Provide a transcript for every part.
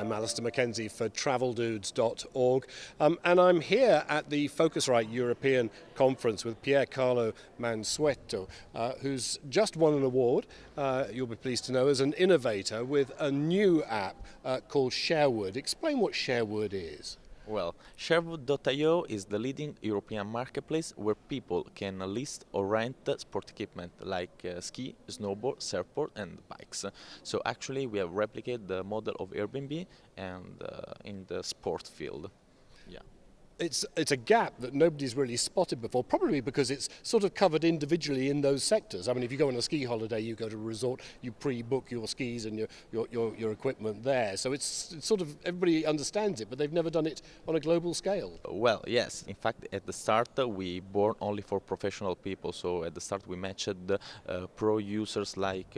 I'm Alastair McKenzie for TravelDudes.org, and I'm here at the Phocuswright European Conference with Piercarlo Mansueto, who's just won an award, you'll be pleased to know, as an innovator with a new app called Sharewood. Explain what Sharewood is. Well, Sharewood.io is the leading European marketplace where people can list or rent sport equipment like ski, snowboard, surfboard and bikes. So actually we have replicated the model of Airbnb and in the sport field. Yeah. It's a gap that nobody's really spotted before, probably because it's sort of covered individually in those sectors. I mean, if you go on a ski holiday, you go to a resort, you pre-book your skis and your equipment there. So it's sort of, everybody understands it, but they've never done it on a global scale. Well, yes. In fact, at the start, we born only for professional people. So at the start, we matched pro users like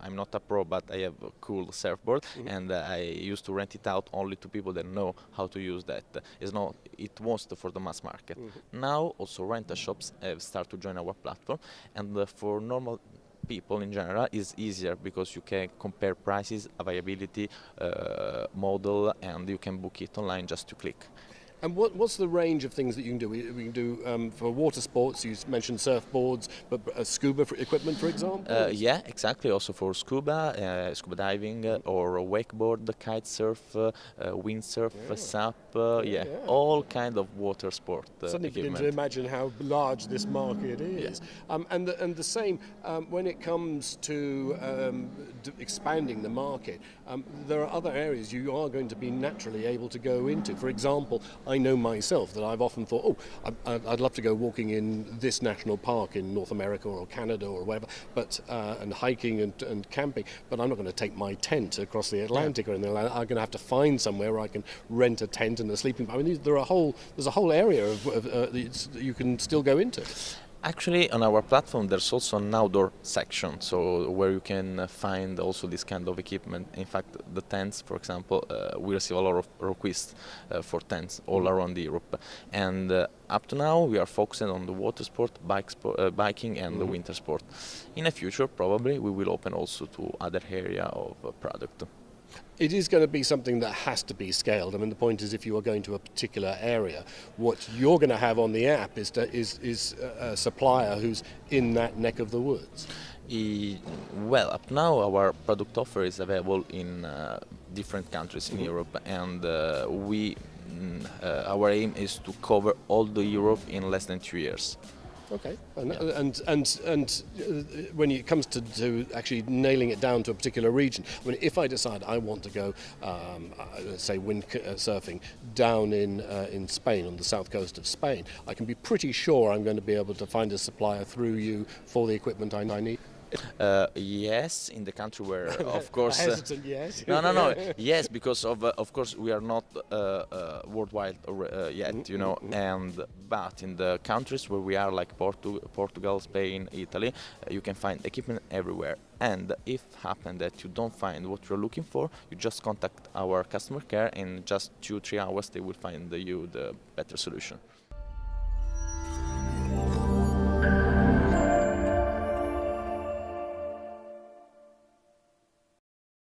I'm not a pro, but I have a cool surfboard, and I used to rent it out only to people that know how to use that. It was for the mass market. Now also rental shops have started to join our platform, and for normal people in general is easier because you can compare prices, availability, model, and you can book it online just to click. And what's the range of things that you can do? We can do for water sports, you mentioned surfboards, but scuba equipment, for example? Yeah, exactly. Also for scuba, scuba diving, or wakeboard, kite surf, windsurf, SUP, all kind of water sport Suddenly equipment. begin to imagine how large this market is. And the same, when it comes to expanding the market, there are other areas you are going to be naturally able to go into. For example, I know myself that I've often thought, I'd love to go walking in this national park in North America or Canada or wherever, but and hiking and camping, but I'm not going to take my tent across the Atlantic or anything like that. I'm going to have to find somewhere where I can rent a tent and a sleeping bag. I mean, there's a whole area of you can still go into. Actually, on our platform, there's also an outdoor section, so where you can find also this kind of equipment. In fact, the tents, for example, we receive a lot of requests for tents all around Europe. And up to now, we are focusing on the water sport, biking, and the winter sport. In the future, probably, we will open also to other area of product. It is going to be something that has to be scaled. I mean, the point is, if you are going to a particular area, what you're going to have on the app is a supplier who's in that neck of the woods. Well, up now our product offer is available in different countries in Europe, and our aim is to cover all the Europe in less than 2 years. Okay, and when it comes to actually nailing it down to a particular region, I mean, if I decide I want to go, let's say wind surfing down in Spain, on the south coast of Spain, I can be pretty sure I'm going to be able to find a supplier through you for the equipment I need. Yes, in the country where, of course. Hesitant, yes. No. Yes, because of course we are not worldwide yet, you know. But in the countries where we are, like Portugal, Spain, Italy, you can find equipment everywhere. And if happen that you don't find what you're looking for, you just contact our customer care. In just 2-3 hours, they will find you the better solution.